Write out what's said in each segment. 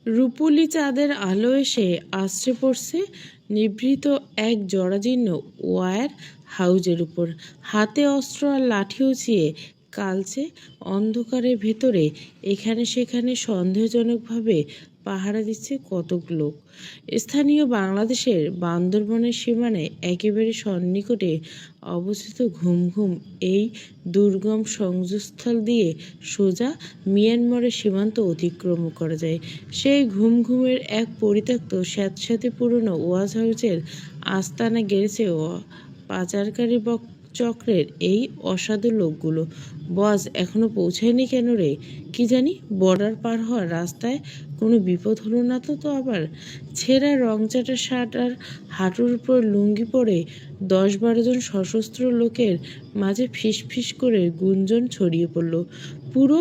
রূপলি চাঁদের আলো এসে আছড়ে পড়ছে নিভৃত এক জরাজীর্ণ ওয়্যার হাউজের উপর। হাতে অস্ত্র আর লাঠি উঁচিয়ে কালচে অন্ধকারের ভেতরে এখানে সেখানে সন্দেহজনকভাবে পাহারা দিচ্ছে কতক লোক। স্থানীয় বাংলাদেশের বান্দরবনের সীমানায় একেবারে সন্নিকটে অবস্থিত ঘুম ঘুম এই দুর্গম সংযোগস্থল দিয়ে সোজা মিয়ানমারের সীমান্ত অতিক্রম করা যায়। সেই ঘুম ঘুমের এক পরিত্যক্ত স্যাঁতস্যাঁতে পুরনো ওয়াজ হাউসের আস্তানা গেড়েছে পাচারকারী চক্রের এই অসাধু লোকগুলো। বস এখনো পৌঁছায়নি কেন রে? কি জানি, বর্ডার পার হওয়ার রাস্তায় কোনো বিপদ হলো না তো আবার? ছেঁড়া রংচাটা শার্ট আর হাঁটুর উপর লুঙ্গি পরে 10-12 জন সশস্ত্র লোকের মাঝে ফিস ফিস করে গুঞ্জন ছড়িয়ে পড়ল। পুরো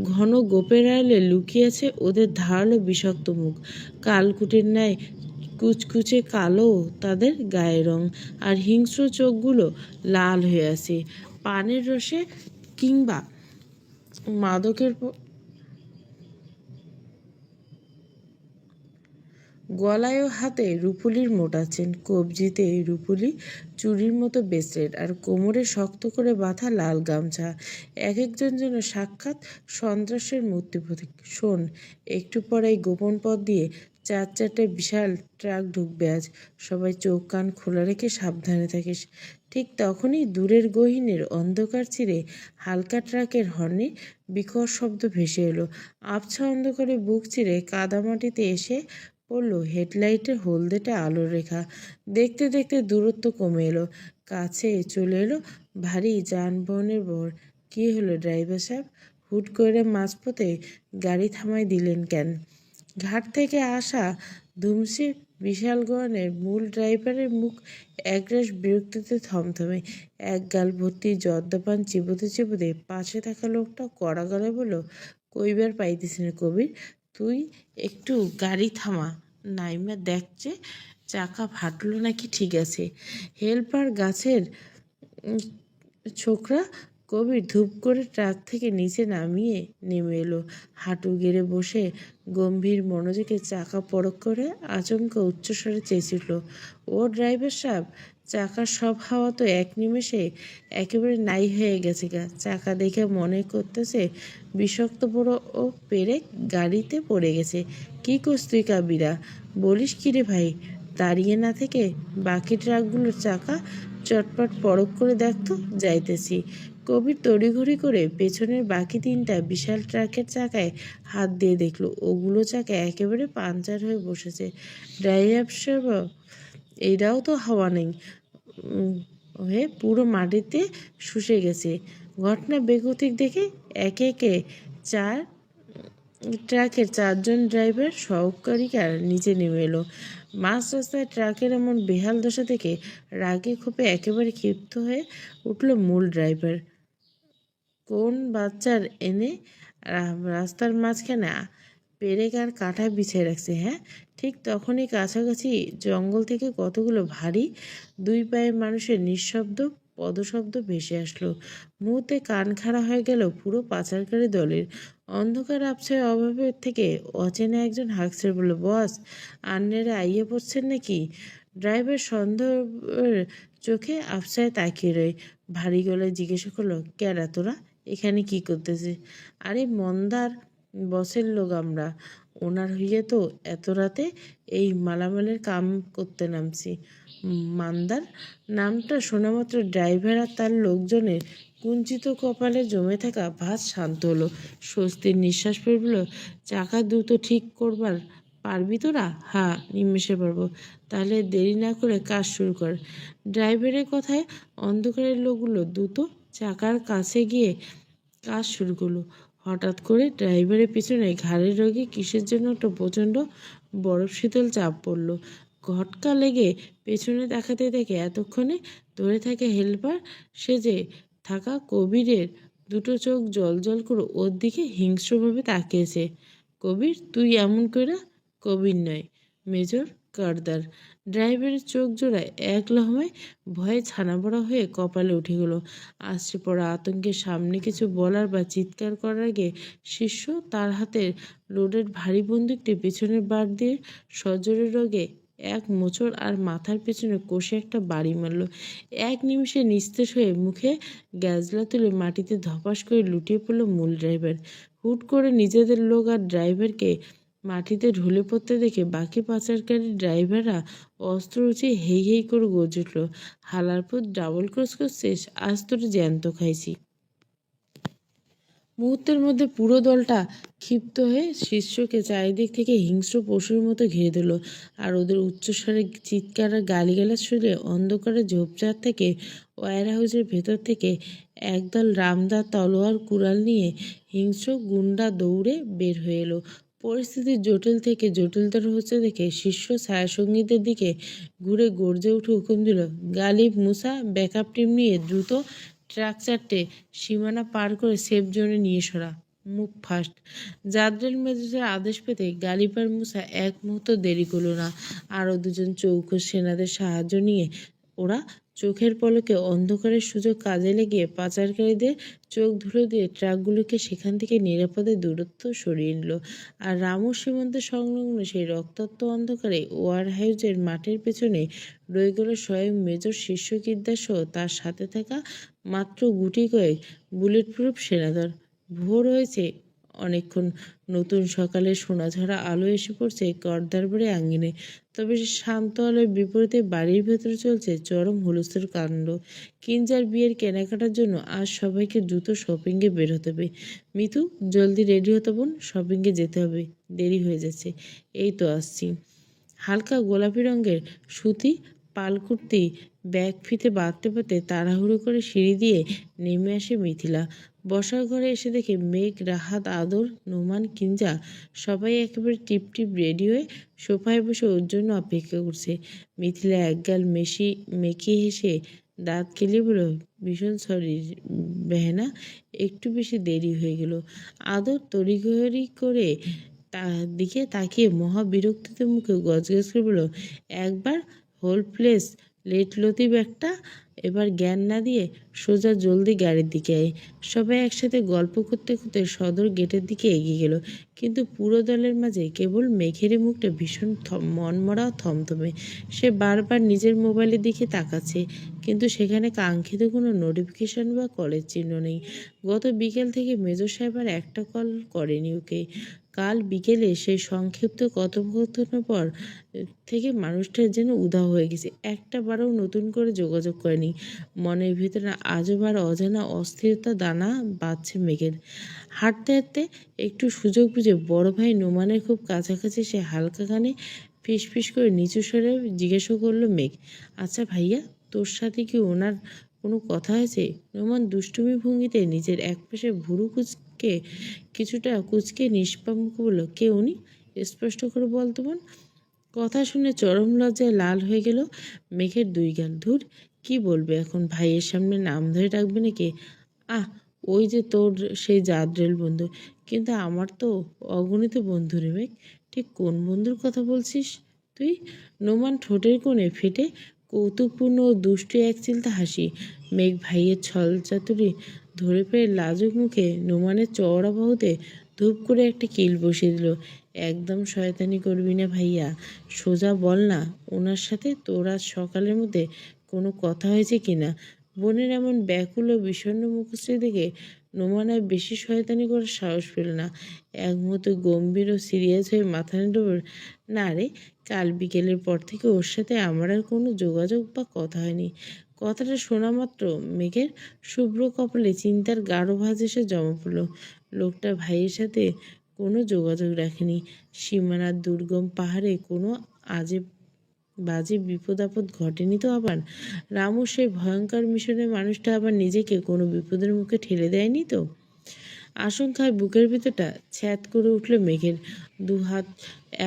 ঘন গোপের আড়ালে লুকিয়ে আছে ওদের ধারালো বিষাক্ত মুখ। কালকুটের ন্যায় কুচকুচে কালো তাদের গায়ের রং, আর হিংস্র চোখগুলো লাল হয়ে আছে পানের রসে কিংবা মাদকের গলায় ও হাতে রুপুলির মোটা চেন, কবজিতে রুপুলি চুরির মতো ব্রেসলেট, আর কোমরে শক্ত করে বাঁধা লাল গামছা। এক একজন যেন সাক্ষাৎ সন্ত্রাসের মূর্তি প্রতীক। শোন, একটু পরেই গোপন পথ দিয়ে 4-4টে বিশাল ট্রাক ঢুকবে আজ। সবাই চোখ কান খোলা রেখে সাবধানে থাকিস। ঠিক তখনই দূরের গহীনের অন্ধকার চিরে হালকা ট্রাকের হর্নে বিকট শব্দ ভেসে এলো। আবছা অন্ধকারে বুক চিরে কাদামাটিতে এসে পড়লো হেডলাইটের হলদেটে আলোর রেখা। দেখতে দেখতে দূরত্ব কমে এলো, কাছে চলে এলো ভারী যানবাহনের ভর। কী হলো ড্রাইভার সাহেব, হুট করে মাঝপথে গাড়ি থামাই দিলেন কেন? ঘাট থেকে আসা ধুমসে বিশাল গড়নের মূল ড্রাইভারের মুখ একরাশ বিরক্তিতে থমথমে। এক গাল ভর্তি জর্দাপান চিবোতে চিবোতে পাশে থাকা লোকটা কড়া গলায় বলল, কইবার পাইতেছি না কবির, তুই একটু গাড়ি থামা, নাইমা দেখছে চাকা ফাটলো নাকি। ঠিক আছে। হেল্পার গাছের ছোকরা কবির ধূপ করে ট্রাক থেকে নিচে নামিয়ে নেমে এলো। হাঁটু গেড়ে বসে গম্ভীর মনোযোগে চাকা পরখ করে আচমকা উচ্চস্বরে চেঁচিয়ে উঠল, ও ড্রাইভার সাহেব, চাকার সব হাওয়া তো এক নিমেষে একেবারে নাই হয়ে গেছে গা। চাকা দেখে মনে করতেছে বিষাক্ত বড় ও পেরে গাড়িতে পড়ে গেছে। কি করছ তুই কাবিরা? বলিস কি রে ভাই? দাঁড়িয়ে না থেকে বাকি ট্রাকগুলোর চাকা চটপট পরখ করে দেখতো। যাইতেছি। কবির তড়িঘড়ি করে পেছনের বাকি 3টা বিশাল ট্রাকের চাকায় হাত দিয়ে দেখলো ওগুলো চাকা একেবারে পাঞ্চার হয়ে বসেছে। ড্রাইভার সাহেব, এইটাও তো হাওয়া নেই হয়ে পুরো মাটিতে শুষে গেছে। ঘটনা বেগতিক দেখে একে একে ট্রাকের 4 জন ড্রাইভার সহকারীরা নিচে নেমে এলো। মাঝ রাস্তায় ট্রাকের এমন বেহাল দশা দেখে রাগে ক্ষোভে একেবারে ক্ষিপ্ত হয়ে উঠল মূল ড্রাইভার। কোন বাচ্চার এনে রাস্তার মাঝখানে পেরেক আর কাঠা বিছিয়ে রাখছে, হ্যাঁ? ঠিক তখনই কাছাকাছি জঙ্গল থেকে কতগুলো ভারী 2 পায়ের মানুষের নিঃশব্দ পদশব্দ ভেসে আসলো। মুহূর্তে কান খাড়া হয়ে গেল পুরো পাচারকারী দলের। অন্ধকার আবছায় অভাবের থেকে অচেনা একজন হাঁকছে বলল, বস, আন্নেরা আইয়ে পড়ছেন নাকি? ড্রাইভার সন্দেহের চোখে আবছায় তাকিয়ে রয়ে ভারী গলায় জিজ্ঞাসা করলো, কেডা তোরা? এখানে কি করতেছে? আরে মন্দার বসের লোক আমরা, ওনার হইয়ে তো এত রাতে এই মালামালের কাম করতে নামছি। মান্দার নামটা শোনামাত্র ড্রাইভার আর তার লোকজনের কুঞ্চিত কপালে জমে থাকা ভাঁজ শান্ত হলো। স্বস্তির নিঃশ্বাস ফেলল। চাকা দ্রুত ঠিক করবার পারবি তোরা? হ্যাঁ, নিমেষে পারবো। তাহলে দেরি না করে কাজ শুরু কর। ড্রাইভারের কথায় অন্ধকারের লোকগুলো দ্রুত চাকার কাছে গিয়ে কাজ শুরু করলো। হঠাৎ করে ড্রাইভারের পিছনে ঘাড়ের রোগে কিসের জন্য একটা প্রচণ্ড বরফ শীতল চাপ পড়ল। ঘটকা লেগে পেছনে তাকাতে দেখে এতক্ষণে ধরে থাকে হেল্পার সেজে থাকা কবিরের 2টো চোখ জল করে ওর দিকে হিংস্রভাবে তাকিয়েছে। কবির, তুই এমন কইরা? কবির নয়, মেজর কার্দার। ড্রাইভারের চোখ জোড়ায় এক লহমায় ভয়ে ছানাবড়া হয়ে কপালে উঠে গেল। আছড়ে পড়া আতঙ্কের সামনে কিছু বলার বা চিৎকার করার আগে শিষ্য তার হাতের লোডের ভারী বন্দুকটি পিছনের বার দিয়ে সজোরে রোগে এক মোচড় আর মাথার পেছনে কষে একটা বাড়ি মারল। এক নিমিষে নিস্তেজ হয়ে মুখে গ্যাজলা তুলে মাটিতে ধপাস করে লুটিয়ে পড়ল মূল ড্রাইভার। হুট করে নিজেদের লোক আর ড্রাইভারকে মাটিতে ঢলে পড়তে দেখে বাকি পাচারকারী ড্রাইভাররা অস্ত্র উঁচিয়ে হেই হেই করে গর্জে উঠল, হালারপুর ডাবল ক্রস করছিস, আজ তোর জ্যান্ত খাইছি। মুহূর্তের মধ্যে পুরো দলটা ক্ষিপ্ত হয়ে শিষ্যকে চারিদিক থেকে হিংস্র পশুর মতো ঘিরে দিল। আর ওদের উচ্চস্বরে চিৎকার আর গালিগালাজ শুনে অন্ধকারের ঝোপঝাড় থেকে ওয়্যার হাউসের ভেতর থেকে একদল রামদা তলোয়ার কুড়াল নিয়ে হিংস্র গুন্ডা দৌড়ে বের হয়ে এলো। পরিস্থিতি জটিল থেকে জটিলতর হচ্ছে দেখে শিষ্য ছায়াসঙ্গীদের দিকে ঘুরে গর্জে উঠে হুকুম দিল, গালিব, মুসা, ব্যাকআপ টিম নিয়ে দ্রুত ট্রাক চারটে সীমানা পার করে সেফ জোনে নিয়ে সরা। Move fast. জাদ্রেল মেজরের আদেশ পেতে গালিব আর মুসা এক মুহূর্ত দেরি করল না। আরও দুজন চৌকস সেনাদের সাহায্য নিয়ে ওরা চোখের পলকে অন্ধকারের সুযোগ কাজে লাগিয়ে পাচারকারীদের চোখ ধুলো দিয়ে ট্রাকগুলোকে সেখান থেকে নিরাপদে দূরত্ব সরিয়ে নিল। আর রামু সীমান্ত সংলগ্ন সেই রক্তাক্ত অন্ধকারে ওয়ার হাউজের মাঠের পেছনে রয়ে গেল স্বয়ং মেজর শিষ্যকিদ্দার সহ তার সাথে থাকা মাত্র গুটি কয়েক বুলেট প্রুফ সেনাদল। ভোর হয়েছে অনেকক্ষণ। নতুন সকালে সোনাঝরা আলো এসে পড়ছে কর্দার বাড়ি আঙ্গিনে। তবে সে শান্ত আলোর বিপরীতে বাড়ির ভেতরে চলছে চরম হুলস্থুল কাণ্ড। কিঞ্জার বিয়ের কেনাকাটার জন্য আজ সবাইকে দ্রুত শপিংয়ে বের হতে হবে। মিতু, জলদি রেডি হতে বোন, শপিংয়ে যেতে হবে, দেরি হয়ে যাচ্ছে। এই তো আসছি। হালকা গোলাপি রঙের সুতি পালকুর্তি ব্যাগ ফিতে বাঁধতে বাঁধতে তাড়াহুড়ো করে সিঁড়ি দিয়ে নেমে আসে মিথিলা। বসার ঘরে এসে দেখে মেঘ, রাহাত, আদর, নোমান, কিঞ্জা সবাই একেবারে টিপটিপ রেডি হয়ে সোফায় বসে ওর জন্য অপেক্ষা করছে। মিথিলা একগাল মেকি হেসে দাঁত কেলিয়ে বলল, ভীষণ সরি বেহেনা, একটু বেশি দেরি হয়ে গেল। আদর তড়িঘড়ি করে তার দিকে তাকিয়ে মহা বিরক্তিতে মুখে গজগজ করে বলল, একবার হোল প্লেস লেট লতিফ একটা, এবার জ্ঞান না দিয়ে সোজা জলদি গাড়ির দিকে আয়। সবাই একসাথে গল্প করতে করতে সদর গেটের দিকে এগিয়ে গেল। কিন্তু পুরো দলের মাঝে কেবল মেঘেরই মুখটা ভীষণ মনমরা থমথমে। সে বারবার নিজের মোবাইলের দিকে তাকাচ্ছে, কিন্তু সেখানে কাঙ্ক্ষিত কোনো নোটিফিকেশন বা কলের চিহ্ন নেই। গত বিকেল থেকে মেজর সাহেব আর একটা কল করেনি ওকে। কাল বিকেলে সেই সংক্ষিপ্ত কথোপকথনের পর থেকে মানুষটা যেন উধাও হয়ে গেছে। একটা বারও নতুন করে যোগাযোগ করেনি। মনের ভিতরে আজও বার অজানা অস্থিরতা দানা বাঁধছে মেঘের। হাঁটতে হাঁটতে একটু সুযোগ বুঝে বড় ভাই নোমানের খুব কাছাকাছি সে হালকা কানে ফিস করে নিচু স্বরে জিজ্ঞাসা করলো মেঘ, আচ্ছা ভাইয়া, তোর সাথে কি ওনার কোনো কথা হয়েছে? নোমান দুষ্টুমি ভঙ্গিতে নিজের একপাশে ভুরু কিছুটা কুচকে নিষ্পাপ মুখে বলল, কে উনি? স্পষ্ট করে বলতো বোন। কথা শুনে চরম লজ্জায় লাল হয়ে গেল মেঘের দুই গাল। ধুর, কি বলবে এখন, ভাইয়ের সামনে নাম ধরে ডাকবে নাকি? আহ, ওই যে তোর সেই জাদ্রেল বন্ধু। কিন্তু আমার তো অগণিত বন্ধু রে মেঘ। ঠিক কোন বন্ধুর কথা বলছিস তুই? নোমান ঠোঁটের কোণে ফেটে কৌতুকপূর্ণ ও দুষ্টু এক চিলতে হাসি। মেঘ ভাইয়ের ছল চাতুরি ধরে পেয়ে লাজুক মুখে নোমানের চওড়া বাহুতে ধূপ করে একটা কিল বসিয়ে দিল। একদম শয়তানি করবি না ভাইয়া, সোজা বল না ওনার সাথে তোর আজ সকালের মধ্যে কোনো কথা হয়েছে কিনা? বোনের এমন ব্যাকুল ও বিষণ্ণ মুখশ্রী দেখে নোমান আর বেশি শয়তানি করার সাহস পেল না। এক মুহূর্তে গম্ভীর ও সিরিয়াস হয়ে মাথা নেড়ে বলল, না রে, কাল বিকেলের পর থেকে ওর সাথে আমার আর কোনো যোগাযোগ বা কথা হয়নি। কথাটা শোনা মাত্র মেঘের শুভ্র কপালে চিন্তার গাঢ় ভাঁজ এসে জমা পড়ল। লোকটা ভাইয়ের সাথে কোনো যোগাযোগ রাখেনি। সীমানার দুর্গম পাহাড়ে কোনো আজে বাজে বিপদ আপদ ঘটেনি তো আবার? রামু সেই ভয়ঙ্কর মিশনের মানুষটা আবার নিজেকে কোনো বিপদের মুখে ঠেলে দেয়নি তো? আশঙ্কায় বুকের ভিতরটা ছ্যাদ করে উঠল মেঘের। দু হাত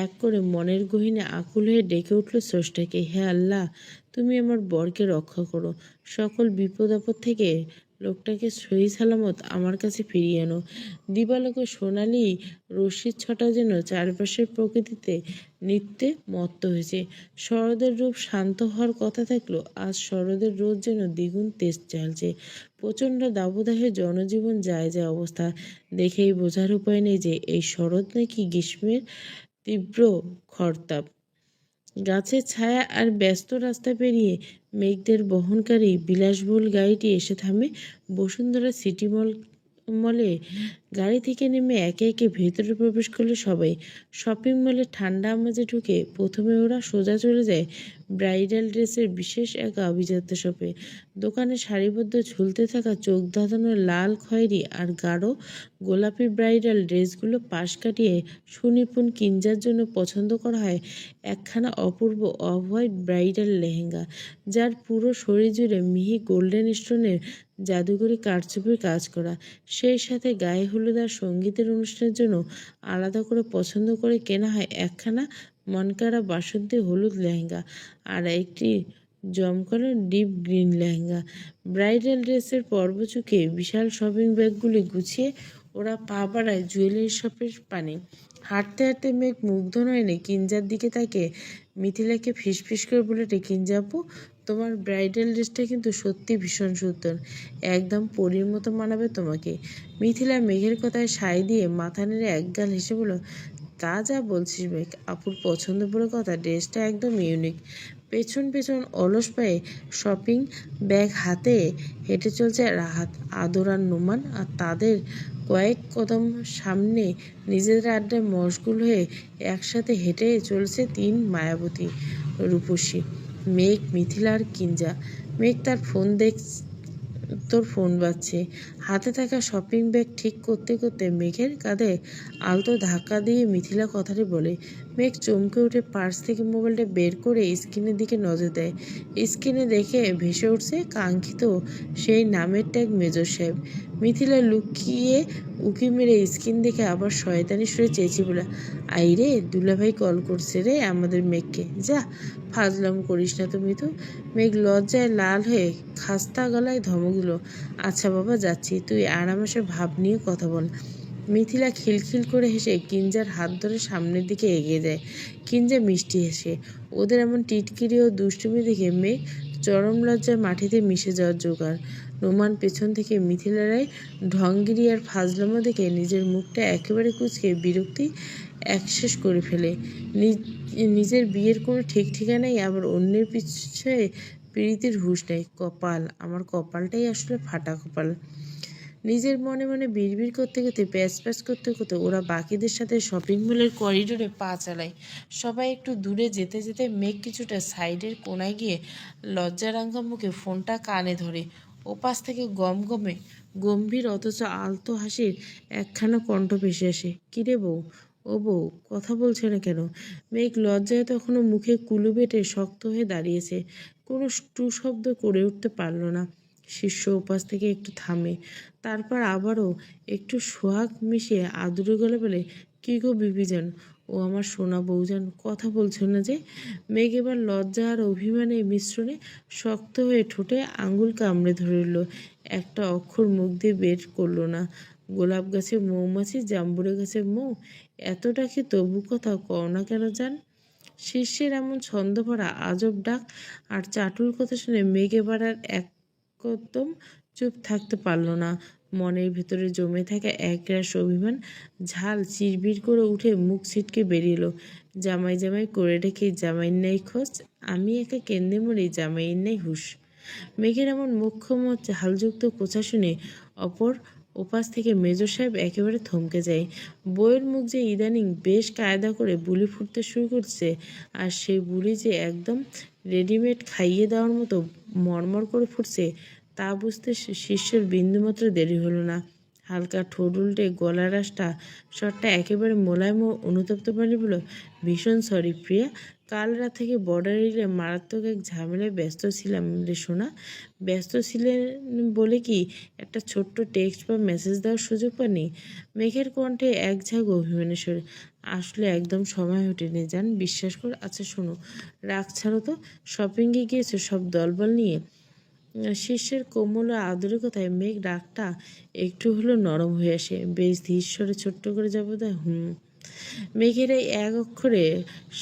এক করে মনের গহীনে আকুল হয়ে ডেকে উঠল স্রষ্টাকে, হে আল্লাহ, তুমি আমার বরকে রক্ষা করো, সকল বিপদ আপদ থেকে লোকটাকে সহি সালামত আমার কাছে ফিরিয়ে আনো। দিবালোকে সোনালি রশ্মির ছটা যেন চারপাশের প্রকৃতিতে নৃত্যে মত্ত হয়েছে। শরতের রূপ শান্ত হওয়ার কথা থাকলো, আজ শরতের রোদ যেন দ্বিগুণ তেজ চালছে। প্রচণ্ড দাবদাহে জনজীবন যায় যায় অবস্থা। দেখেই বোঝার উপায় নেই যে এই শরৎ নাকি গ্রীষ্মের তীব্র খরতাপ। গাছের ছায়া আর ব্যস্ত রাস্তা পেরিয়ে মেঘদের বহনকারী বিলাসবহুল গাড়িটি এসে থামে বসুন্ধরা সিটি মলে। গাড়ি থেকে নেমে একে একে ভেতরে প্রবেশ করলে সবাই। শপিং মলে ঠান্ডা আমাজে ঢুকে প্রথমে ওরা সোজা চলে যায় ব্রাইডাল ড্রেসের বিশেষ এক আভিজাত্য শপে। দোকানে সারিবদ্ধ ঝুলতে থাকা চোখ ধাঁধানো লাল, খয়েরি আর গাঢ় গোলাপি ব্রাইডাল ড্রেসগুলো পাশ কাটিয়ে সুনিপুণ কিঞ্জার জন্য পছন্দ করা হয় একখানা অপূর্ব অফ হোয়াইট ব্রাইডাল লেহেঙ্গা, যার পুরো শরীর জুড়ে মিহি গোল্ডেন স্টোনের জাদুকরি কারচুপির কাজ করা। সেই সাথে গায়ে হলুদ আর সঙ্গীতের অনুষ্ঠানের জন্য আলাদা করে পছন্দ করে কেনা হয় একখানা মনকাড়া বাসন্তী হলুদ লেহেঙ্গা আর একটি জমকালো ডিপ গ্রিন লেহেঙ্গা। ব্রাইডাল ড্রেসের পর্ব চুকে বিশাল শপিং ব্যাগগুলি গুছিয়ে ওরা পা বাড়ায় জুয়েলারি শপের পানে। হাঁটতে হাঁটতে মেঘ মুগ্ধ নয়নে কিঞ্জার দিকে তাকে মিথিলাকে ফিসফিস করে বলে, কিঞ্জাপু, তোমার ব্রাইডাল ড্রেসটা কিন্তু সত্যি ভীষণ সুন্দর, একদম পরীর মতো মানাবে তোমাকে। মিথিলা মেঘের কথায় সায় দিয়ে মাথা নেড়ে একগাল হেসে বলল, তা যা বলছিস মেঘ, আপুর পছন্দ বলে কথা, ড্রেসটা একদম ইউনিক। পেছন পেছন অলস পায়ে শপিং ব্যাগ হাতে হেঁটে চলছে রাহাত, আদর আর নোমান, আর তাদের কয়েক কদম সামনে নিজেদের আড্ডায় মশগুল হয়ে একসাথে হেঁটে চলছে তিন মায়াবতী রূপসী, মেঘ, মিথিলা আর কিঞ্জা। মেঘ তার তোর ফোন বাজছে। হাতে থাকা শপিং ব্যাগ ঠিক করতে করতে মেঘের কাঁধে আলতো ধাক্কা দিয়ে মিথিলা কথাটি বলে। মেঘ চমকে উঠে পার্স থেকে মোবাইলটা বের করে স্ক্রিনের দিকে নজর দেয়। স্ক্রিনে দেখে ভেসে উঠছে কাঙ্ক্ষিত সেই নামের ট্যাগ, মেজর সাহেব। মিথিলা লুকিয়ে উকি মেরে স্ক্রিন দেখে আবার শয়তানি সুরে চেঁচিয়ে বলে, আইরে, দুলাভাই কল করছে রে আমাদের মেঘকে, যা ফাজলাম করিস না তুমি তো। মেঘ লজ্জায় লাল হয়ে খাস্তা গলায় ধমক দিল, আচ্ছা বাবা যাচ্ছি, তুই আরামসে ভাব নিয়ে কথা বল। মিথিলা খিলখিল করে হেসে কিঞ্জার হাত ধরে সামনের দিকে এগিয়ে যায়। কিঞ্জা মিষ্টি হেসে ওদের এমন টিটকিরি ও দুষ্টুমি দেখে মেঘ চরম লজ্জায় মাটিতে মিশে যাওয়ার জোগাড়। নোমান পেছন থেকে মিথিলারায় ঢঙ্গিরি আর ফাজলামো দেখে নিজের মুখটা একেবারে কুঁচকে বিরক্তি একশেষ করে ফেলে। নিজের বিয়ের কোনো ঠিক ঠিকানাই, আবার অন্যের পিছে প্রীতির হুঁশ নেই। কপাল, আমার কপালটাই আসলে ফাটা কপাল। নিজের মনে মনে বিড়বিড় করতে করতে প্যাচ প্যাচ করতে করতে ওরা বাকিদের সাথে শপিং মলের করিডোরে পা চালায়। সবাই একটু দূরে যেতে যেতে মেঘ কিছুটা সাইডের কোনায় গিয়ে লজ্জারাঙ্গা মুখে ফোনটা কানে ধরে। ওপাশ থেকে গমগমে গম্ভীর অথচ আলতো হাসির একখানা কণ্ঠ ভেসে আসে, কিরে বউ, ও বউ, কথা বলছে না কেন? মেঘ লজ্জায় তখনও মুখে কুলু বেটে শক্ত হয়ে দাঁড়িয়েছে, কোনো টু শব্দ করে উঠতে পারল না। শিষ্য উপাস থেকে একটু থামে, তারপর আবারও একটু সোহাগ মিশিয়ে আদুরে গলে বলে, কি গো বিবিজান, ও আমার সোনা বউজান, কথা বলছো না যে? মেঘ এবার লজ্জা আর অভিমানের মিশ্রণে শক্ত হয়ে ঠোঁটে আঙুল কামড়ে ধরল, একটা অক্ষর মুখ দিয়ে বের করলো না। গোলাপ গাছে মৌমাছি, জাম্বুরে গাছে মৌ, এতটা কি তবু কথা কও না কেন জান? শিষ্যের এমন ছন্দ ভরা আজব ডাক আর চাটুর কথা শুনে মেঘ এবার আর একদম চুপ থাকতে পারল না। মনের ভেতরে জমে থাকা একরাশ অভিমান ঝাল চিরবির করে উঠে মুখ ছিটকে বেরিয়ে এলো, জামাই জামাই করে রেখে জামাইয়ের নেই খোঁজ, আমি একা কেন্দ্রে মরি, জামাইয়ের নেই হুঁশ। মেঘের এমন মুখ্যম ঝালযুক্ত কোথা শুনে ওপাশ থেকে মেজর সাহেব একেবারে থমকে যায়। বইয়ের মুখ যে ইদানিং বেশ কায়দা করে বুলি ফুটতে শুরু করছে, আর সেই বুলি যে একদম রেডিমেড খাইয়ে দেওয়ার মতো মরমর করে ফুটছে, তা বুঝতে শিষ্যের বিন্দুমাত্র দেরি হলো না। হালকা ঠোঁট উল্টে গলার স্বরটা একেবারে মোলায়েম ও অনুতপ্ত পানি বলল, ভীষণ সরি প্রিয়া, কাল রাত থেকে বর্ডার এরিয়ায় মারাত্মক এক ঝামেলায় ব্যস্ত ছিলাম রে সোনা। ব্যস্ত ছিলেন বলে কি একটা ছোট্ট টেক্সট বা মেসেজ দেওয়ার সুযোগ পাননি? মেঘের কণ্ঠে এক ঝাঁক অভিমানের স্বরে, আসলে একদম সময় ওঠেনি জান, বিশ্বাস কর। আচ্ছা শোনো, রাগ ছাড়ো তো, শপিংয়ে গিয়েছো সব দলবল নিয়ে? শিষ্যের কোমল ও আদরের কথায় মেঘ ডাকটা একটু হলেও নরম হয়ে আসে। বেশ ধীর স্বরে ছোট্ট করে যাবো দেয় মেঘের এই এক অক্ষরে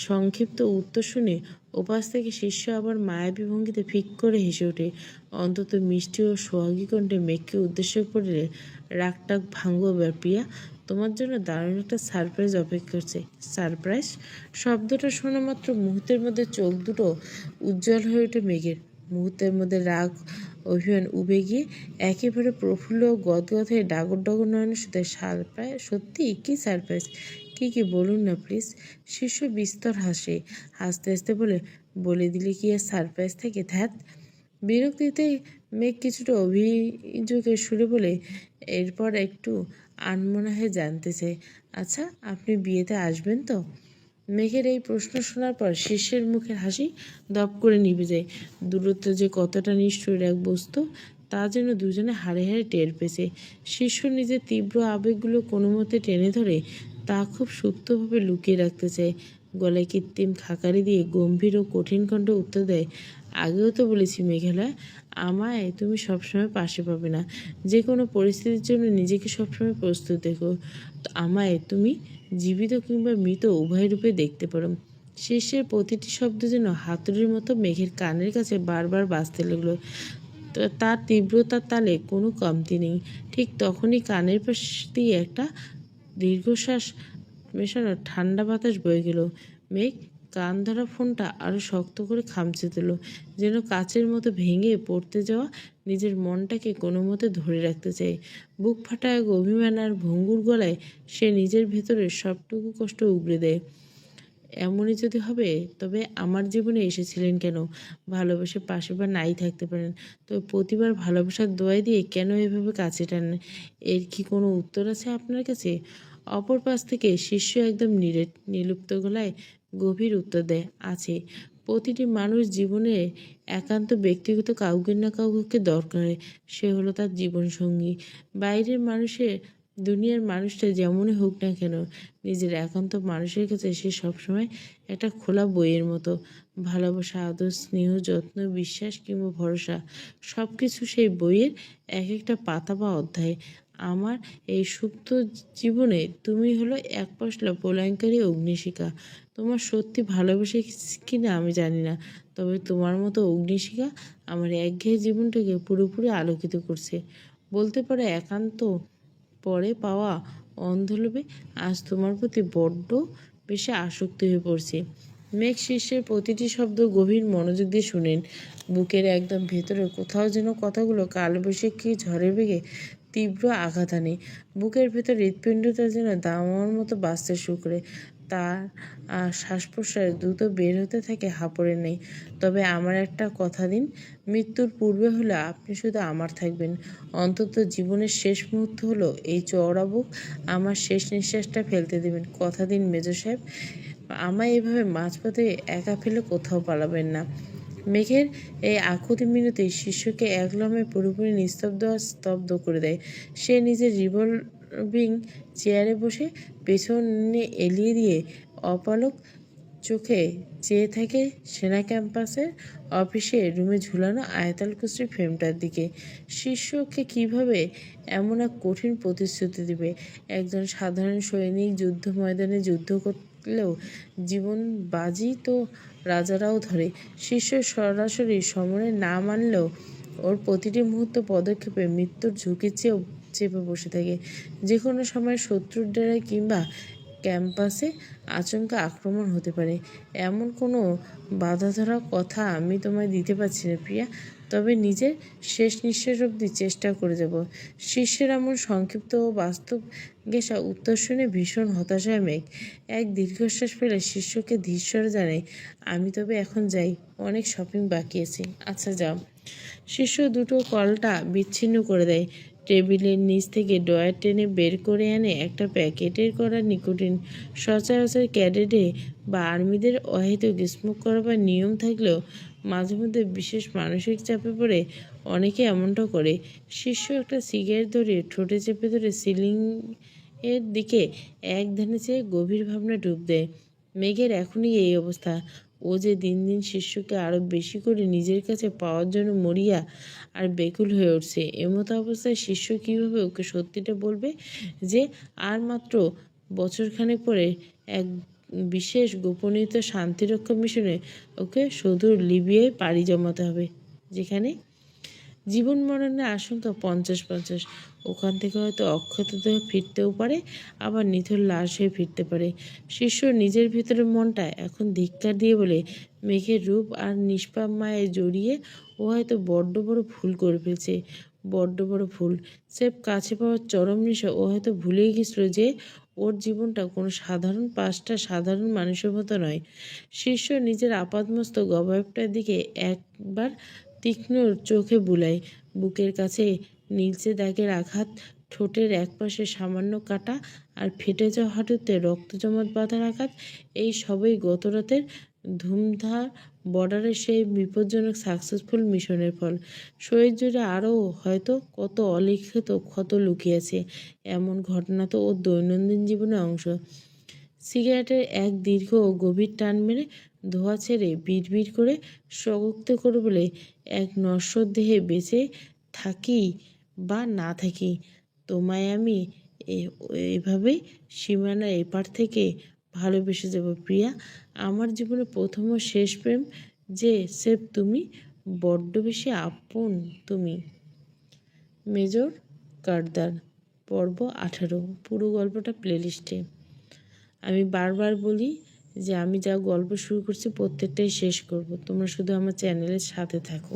সংক্ষিপ্ত উত্তর শুনে ওপাশ থেকে শিষ্য আবার মায়াবী ভঙ্গিতে ফিক করে হেসে ওঠে। অন্তত মিষ্টি ও সোহাগী কণ্ঠে মেঘকে উদ্দেশ্য করে রাগটাক ভাঙবো এবার প্রিয়া, তোমার জন্য দারুণ একটা সারপ্রাইজ অপেক্ষা করছে। সারপ্রাইজ শব্দটা শোনা মাত্র মুহূর্তের মধ্যে চোখ দুটো উজ্জ্বল হয়ে ওঠে মেঘের। মুহূর্তের মধ্যে রাগ অভিমান উবে গিয়ে একেবারে প্রফুল্ল ও গদগদ হয়ে ডাগর ডগর নয়নের সাথে সারপ্রাইজ, সত্যি কি সারপ্রাইজ, কি বলুন না প্লিজ। শিষ্য বিস্তর হাসে, হাসতে হাসতে বলে দিলে কি আর সারপ্রাইজ থাকে, ধ্যাত। বিরক্তিতে মেঘ কিছুটা অভিযোগের সুরে বলে, এরপর একটু আনমনা হয়ে জানতে চাই, আচ্ছা আপনি বিয়েতে আসবেন তো? মেঘের এই প্রশ্ন শোনার পর শিষ্যের মুখের হাসি দপ করে নিভে যায়। দূরত্ব যে কতটা নিষ্ঠুর এক বস্তু তা যেন দুজনে হাড়ে হাড়ে টের পেয়েছে। শিষ্য নিজের তীব্র আবেগগুলো কোনো মতে টেনে ধরে তা খুব সুপ্তভাবে লুকিয়ে রাখতে চায়। গলায় কৃত্রিম খাকারি দিয়ে গম্ভীর ও কঠিন কণ্ঠে উত্তর দেয়, আগেও তো বলেছি মেঘালয়, আমায় তুমি সবসময় পাশে পাবে না। যে কোনো পরিস্থিতির জন্য নিজেকে সবসময় প্রস্তুত দেখো। তো আমায় তুমি জীবিত কিংবা মৃত উভয় রূপে দেখতে পারো। শেষের প্রতিটি শব্দ যেন হাতুড়ির মতো মেঘের কানের কাছে বারবার বাজতে লাগলো। তার তীব্রতার তালে কোনো কমতি নেই। ঠিক তখনই কানের পাশ দিয়ে একটা দীর্ঘশ্বাস মেশানো ঠান্ডা বাতাস বয়ে গেল। মেঘ কান ধরা ফোনটা আরও শক্ত করে খামচে দিল, যেন কাচের মতো ভেঙে পড়তে যাওয়া নিজের মনটাকে কোনো মতে ধরে রাখতে চায়। বুক ফাটা এক অভিমান আর ভঙ্গুর গলায় সে নিজের ভেতরের সবটুকু কষ্ট উগড়ে দেয়। এমনই যদি হবে তবে আমার জীবনে এসেছিলেন কেন? ভালোবেসে পাশে বা নাই থাকতে পারেন, তবে প্রতিবার ভালোবাসার দোয়াই দিয়ে কেন এভাবে কাছে টানেন? এর কি কোনো উত্তর আছে আপনার কাছে? অপর পাশ থেকে শিষ্য একদম নিলুপ্ত গলায় গভীর উত্তর দেয়, আছে। প্রতিটি মানুষ জীবনে একান্ত ব্যক্তিগত কাউকে না কাউকে দরকার। সে হলো তার জীবনসঙ্গী। বাইরের মানুষের দুনিয়ার মানুষটা যেমনই হোক না কেন, নিজের একান্ত মানুষের কাছে সে সবসময় একটা খোলা বইয়ের মতো। ভালোবাসা, আদর, স্নেহ, যত্ন, বিশ্বাস কিংবা ভরসা সব কিছু সেই বইয়ের এক একটা পাতা বা অধ্যায়। আমার এই সুপ্ত জীবনে তুমি হলো এক পশলা প্রলয়ঙ্কারী অগ্নিশিখা। তোমার সত্যি ভালোবেসে কিনা আমি জানি না, তবে তোমার মতো অগ্নিশিখা আমার একঘেয়ে জীবনটাকে পুরোপুরি আলোকিত করছে। বলতে পারে একান্ত পরে পাওয়া অন্ধলোভে আজ তোমার প্রতি বড্ড বেশি আসক্তি হয়ে পড়ছি। মেঘ শীর্ষের প্রতিটি শব্দ গভীর মনোযোগ দিয়ে শুনেন। বুকের একদম ভেতরে কোথাও যেন কথাগুলো কালবৈশাখী ঝড়ের বেগে তীব্র আঘাত আনে। বুকের ভেতর হৃৎপিণ্ডটা যেন দামার মতো বাজতে শুরু করে। তার শ্বাস প্রশ্বাস দ্রুত বের হতে থাকে হাঁপড়ে নেই। তবে আমার একটা কথা দিন, মৃত্যুর পূর্বে হলে আপনি শুধু আমার থাকবেন। অন্তত জীবনের শেষ মুহূর্ত হলো এই চওড়া বুক আমার শেষ নিঃশ্বাসটা ফেলতে দেবেন। কথা দিন মেজো সাহেব, আমায় এভাবে মাঝপথে একা ফেলে কোথাও পালাবেন না। মেঘের এই আকুতি মিনতি শিষ্যকে এক লম্হায় পুরোপুরি নিস্তব্ধ আর স্তব্ধ করে দেয়। সে নিজের রিভলভিং চেয়ারে বসে পেছনে এলিয়ে দিয়ে অপলক চোখে চেয়ে থাকে সেনা ক্যাম্পাসের অফিসে রুমে ঝুলানো আয়তাল কুস্তির ফ্রেমটার দিকে। শিষ্যকে কিভাবে এমন এক কঠিন প্রতিশ্রুতি দিবে? একজন সাধারণ সৈনিক যুদ্ধ ময়দানে যুদ্ধ করলেও জীবন বাজি তো রাজারাও ধরে। শিষ্য সরাসরি সমরে না মানলেও ওর প্রতিটি মুহূর্ত পদক্ষেপে মৃত্যুর ঝুঁকি চেয়েও চেপে বসে থাকে। যে কোনো সময় শত্রুর ডেরায় কিংবা ক্যাম্পাসে আচমকা আক্রমণ হতে পারে, এমন কোনো বাধা ধরা কথা আমি তোমায় দিতে পারছি না প্রিয়া, তবে নিজের শেষ নিঃশ্বাস অবধি চেষ্টা করে যাব। শিষ্যের এমন সংক্ষিপ্ত ও বাস্তব ঘেঁষা উত্তর শুনে ভীষণ হতাশায় মেঘ এক দীর্ঘশ্বাস ফেলে শিষ্যকে ধীরস্বরে জানায়, আমি তবে এখন যাই, অনেক শপিং বাকি আছে। আচ্ছা যাও। শিষ্য দুটো কলটা বিচ্ছিন্ন করে দেয়। টেবিলের নিচ থেকে ড্রয়ার টেনে বের করে আনে একটা প্যাকেটের করা নিকোটিন। সচরাচর ক্যাডেটে বা আর্মিদের অহেতুক স্মোক করবার নিয়ম থাকলেও মাঝে মধ্যে বিশেষ মানসিক চাপে পড়ে অনেকে এমনটা করে। শিষ্য একটা সিগারেট ধরে ঠোঁটে চেপে ধরে সিলিং এর দিকে এক ধ্যানে চেয়ে গভীর ভাবনা ডুব দেয়। মেঘের এখনই এই অবস্থা। ও যে দিন দিন শিষ্যকে আরও বেশি করে নিজের কাছে পাওয়ার জন্য মরিয়া আর বেকুল হয়ে উঠছে। এমতো অবস্থায় শিষ্য কীভাবে ওকে সত্যিটা বলবে যে আর মাত্র বছরখানেক পরে এক বিশেষ গোপনীয়তা শান্তিরক্ষা মিশনে ওকে সুদূর লিবিয়ায় পাড়ি জমাতে হবে, যেখানে জীবন মরণের আশঙ্কা 50-50। ওখান থেকে হয়তো অক্ষত দেহ ফিরতেও পারে, আবার নিথর লাশ হয়ে ফিরতে পারে। শিষ্য নিজের ভেতরের মনটা এখন ধিক্কার দিয়ে বলে, মেঘের রূপ আর নিষ্পাপ মায়ে জড়িয়ে ও হয়তো বড্ড বড় ভুল করে ফেলছে, বড্ড বড় ভুল। স্রেফ কাছে পাওয়ার চরম নেশা ও হয়তো ভুলেই গেছিল যে ওর জীবনটা কোনো সাধারণ মানুষের মতো নয়। শিষ্য নিজের আপাদমস্তক অবয়বটার দিকে একবার তীক্ষ্ণ চোখে বুলায়। বুকের কাছে নীলচে দাগের আঘাত, ঠোঁটের একপাশে সামান্য কাটা আর ফেটে যাওয়া হাঁটুতে রক্ত জমাট বাঁধার আঘাত, এই সবই গত রাতের ধুমধার বর্ডারের সেই বিপজ্জনক সাকসেসফুল মিশনের ফল। শরীর জুড়ে আরও হয়তো কত অলিখিত ক্ষত লুকিয়েছে। এমন ঘটনা তো ওর দৈনন্দিন জীবনের অংশ। সিগারেটের এক দীর্ঘ ও গভীর টান মেরে ধোঁয়া ছেড়ে বিড়বিড় করে স্বগোক্ত করে বলে, এক নশ্বর দেহে বেঁচে থাকি বা না থাকি, তোমায় আমি এভাবেই সীমানার এপার থেকে ভালোবেসে যাব প্রিয়া। আমার জীবনের প্রথম ও শেষ প্রেম যে স্রেফ তুমি, বড্ড বেশি আপন তুমি। মেজর কার্দার, পর্ব 18। পুরো গল্পটা প্লেলিস্টে। আমি বারবার বলি যে আমি যা গল্প শুরু করছি প্রত্যেকটাই শেষ করব, তোমরা শুধু আমার চ্যানেলের সাথে থাকো।